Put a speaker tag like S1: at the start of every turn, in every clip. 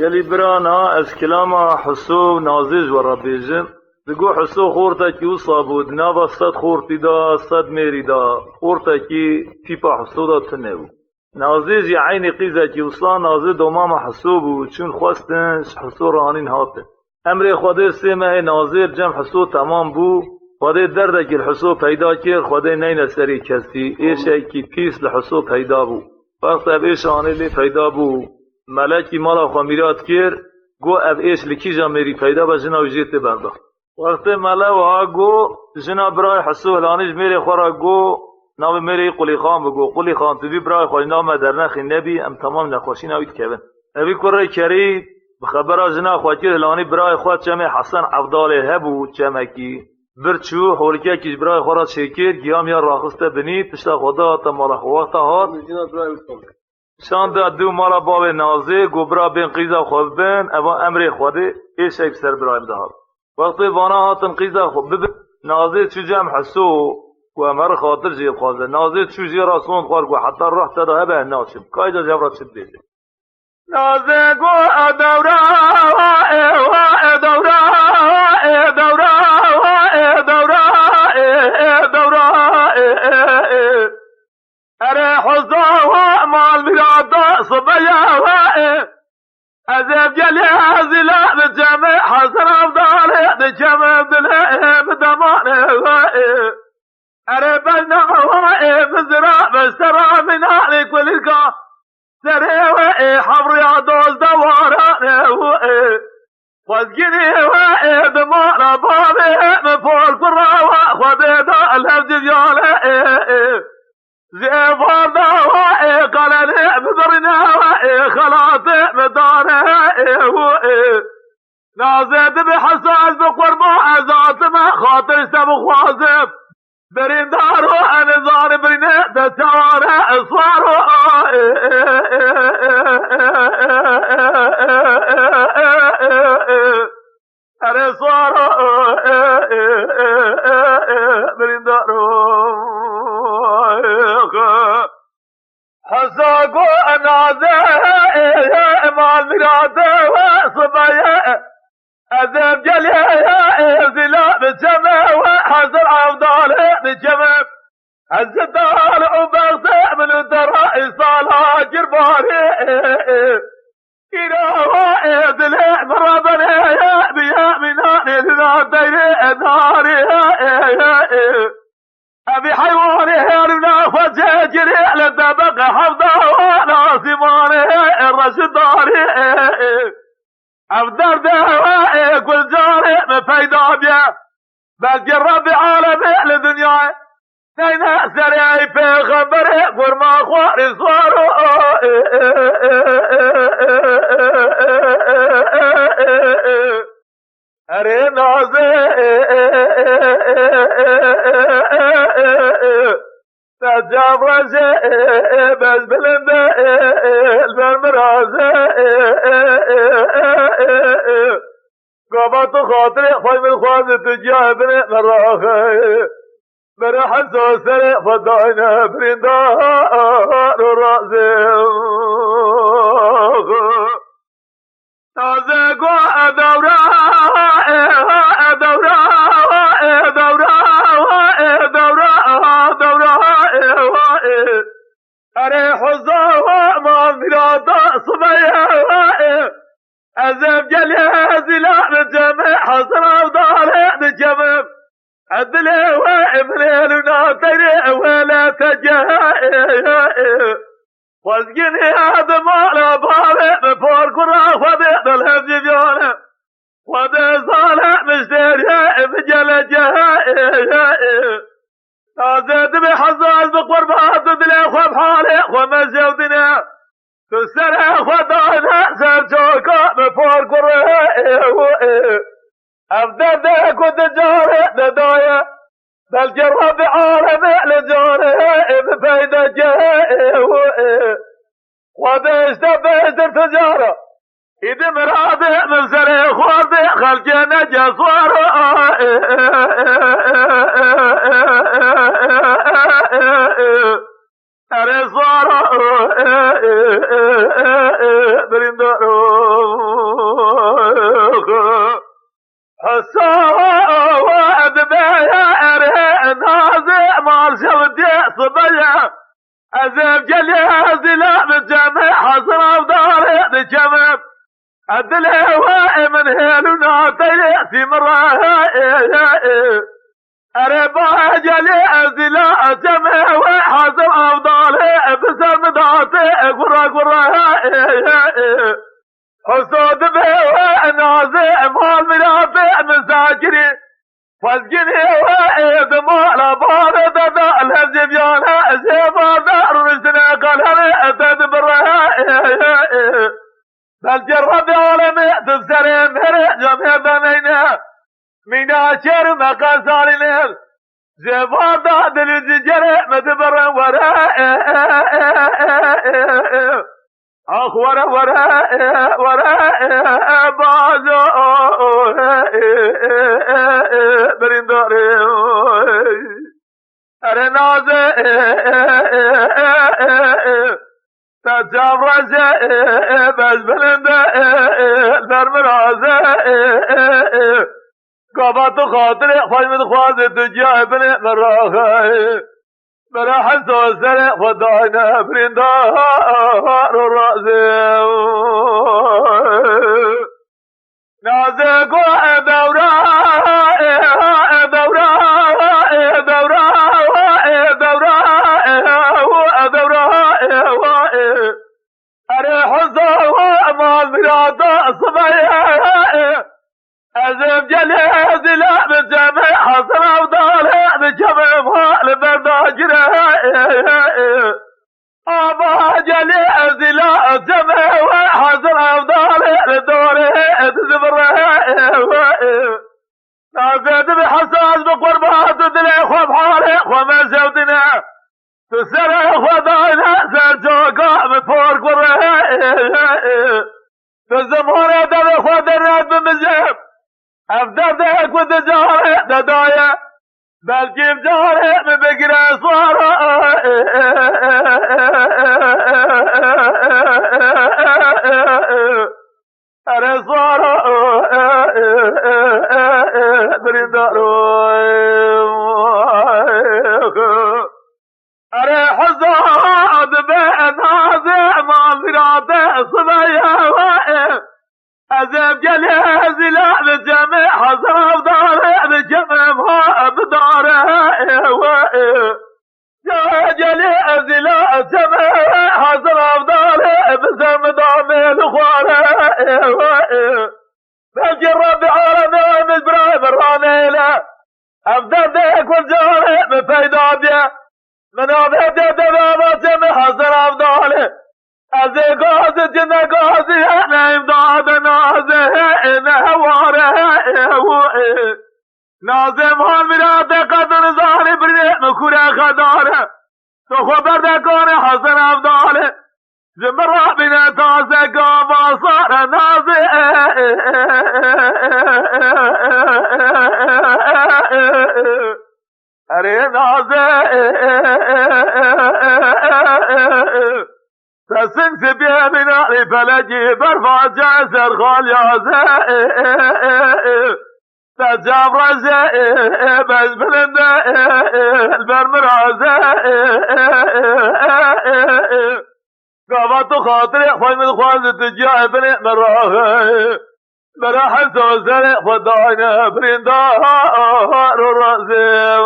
S1: يلي برانا از كلام حسو نازج وربيجن دقو حسو خورتا كي وصابود نابا صد خورتي دا صد ميري دا خورتا كي تيبا حسو دا تنو نازج عيني قيزا كي وصلا نازج دوماما حسو بو چون خواستنش حسو رانين هاتن امر خواده سيمه نازج جم حسو تمام بو خواده درده که الحسو پیدا کر خواده نین سری کسی ایشه که تیس لحسو پیدا بو وقت اب ایش آنه لی پیدا بو ملکی مالا خوامیرات کر گو اب ایش لکی جا میری پیدا با جنا وجیت بردا وقت ملا وها گو جنا برای حسو هلانیش میری خورا گو نام میری قلی خان بگو قلی خان تو بی برای خوش نام در نخی نبی ام تمام نخوشی نوید کبن ابی کره کری بخبرا جنا خواهد هلانی برای خواهد چمه حسن عبداله هبو چمه کی برچو حولکه کش برای خورا شکر گیام یا راخسته بنید پشتا خدا تا مالا خواهد هات شان دا دو مالا باب نازه گبرا بین قیزا خواب بین اما امر خواده ایش ایک سر برایم دهاد وقتی وانا هاتن قیزا خواب ببین نازه چو جمع حسو و امر خاطر جیب خوازه نازه چو جی راسون خوار و حتی روح تدا هبه ناشم کایجا جبرات شد بیده نازه گو ادورا ادورا ادورا اره حضا مال میرادا صبیا ازب جلی ازلا بجمع حسن افضاله بجمع دله بدمانه اره بلنا بزرا بسترا من آلی کلکا سره حبر یادوز دوارانه وزگینی دمانا بابه مفول قرا وخبیدا الهفج جاله زیفار دوا قلنی بذرنا خلاطی بدانه نازد بحساس بقربو ازات ما خاطر سبخوازب برین دارو انزار برینه تسواره اصوارو اره صوارو برین دارو حساقو انازه امال مراده وصبايا اذب جليه زلا بجمع وحزر عفضاله بجمع الزدال وبغض من الدرائي صالة جرباني إله ذلع مرابني بيا مناني ذا ديري ناري أبي حيواني هرنا فجاجري لدبق حفظه وناصماني الرشداري أفدر دهوائي كل جاري مفيدا بيا بلقي الرب عالمي لدنياي نينا سريعي في خبري قرما خواري صارو أري نازي تجاب رجي بس بلنده البرمرازي قابط خاطري خوي من خوازي تجابني مراخي برحل سوسري فضاينا برندار رازي نازي قو ادورا ادورا ادورا اره حضا ما مرادا صبيا ازم جلي زلا بجمع حسن افضاله بجمع عدله وابنه وناطره ولا تجاه وزقني هذا مالا بابه بفور كرا خذ الهفج جانه خذ صالح مشتريه بجلجه نازد بحزاز بقربات دلي خواب حالي ومزودنا تسرع خدانا سرجوكا بفور كرا أفدر ذاك ودجاره ددايا بل جرب عالمي لجاره بفايدة جاه وذا اشتبه تجاره إذا مرابع من سري خوابي خلقنا جسواره أري صاره برنداره سواد بير نازع مال شودي صبيا أزف جليز لا بالجمع حصر أفضال بالجمع الدلوة من هيلنا تيأتي مرة أربع جليز لا جمع وحصر أفضال بسم داتي قرى حسود بيوه نازع مال منافع مساجري فالجني وإيد مال بارد دا الهزبيانا زيبا دار رسنا قلها تدبرها بل جرب عالمي تفسرين مري جمع بنينا مينا شر مقاسالين زيبا دا دلجري مدبر وراء آخ وراء بازو برنداري ارناز تجاوز بز بلند برمراز قابط خاطر خواهد خوازد جای بن مراخه برا حسو سر خداینا برندار و رازه نازه گو دورا اره حسو مال مرادا صبايا أزم جليز لا بالجمع حصر أفضاله بجمع مال برداجره أبا جليز لا جمع وحصر أفضاله لدوره تزبره نازد بحساس بقربات دليخ وبحارق ومن زودنا تسرح وداينا سرجوكا بفور قره تزمونه دل خودرات بمزيب أفضل ذاك وتجاره ددايا بل كيف جاره ببقر أسواره أرسواره برندارو أري حزاد بأنازع مازراته صبايا أزم جليز لا بالجمع حصر أفضاله بالجمع ما بداره يا جليز لا جمع حصر أفضاله بسم دامي الخواره بجرب بعالمي مزبرا برانيله أفضل ذيك والجاره بفيدابيه من أبهد دبابة جمع حصر أفضاله أزي قاضي جنة قاضي أنا إمداد نازه نهواره نازم هان مراد قدر ظالي بريء مكورة خداره تو خبر دكاني حسن أفضاله زمرا بنا تازه قاما صار نازه أري نازه تسن سبيه بناري فلجي برفع جاسر خاليازه تجاب رزه بز بلنده البرمرازه قابطو خاطري خوي من خوازة تجاه بني مراه برا حسو سري خداينا برندار ورازه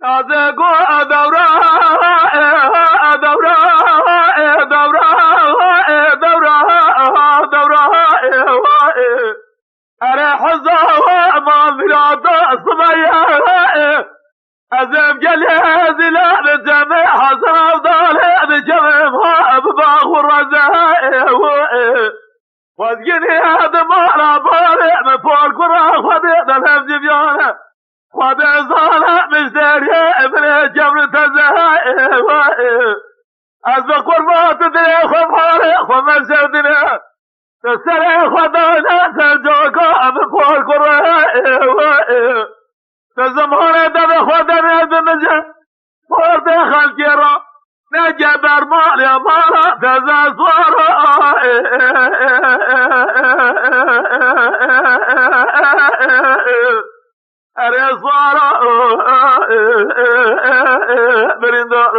S1: نازقو دورا أري حزاوة ما مرادا صبايا أزم جليز لا بالجمع حسن أفضاله بجمع ما بباغ ورزاء واسقني هذا مالا بارع من فوق قرى خديد الهمج بيانا خدي صالح مشتري من جبر تزهاء أسبق قربات دليخ ومحارق ومن سودنا تسرع خدانا سجوكا من فوق قرى تزمهر دم خدنا بمجه فورد خلقيرا نجبر مالي مالا تزاسوارا سارا برندار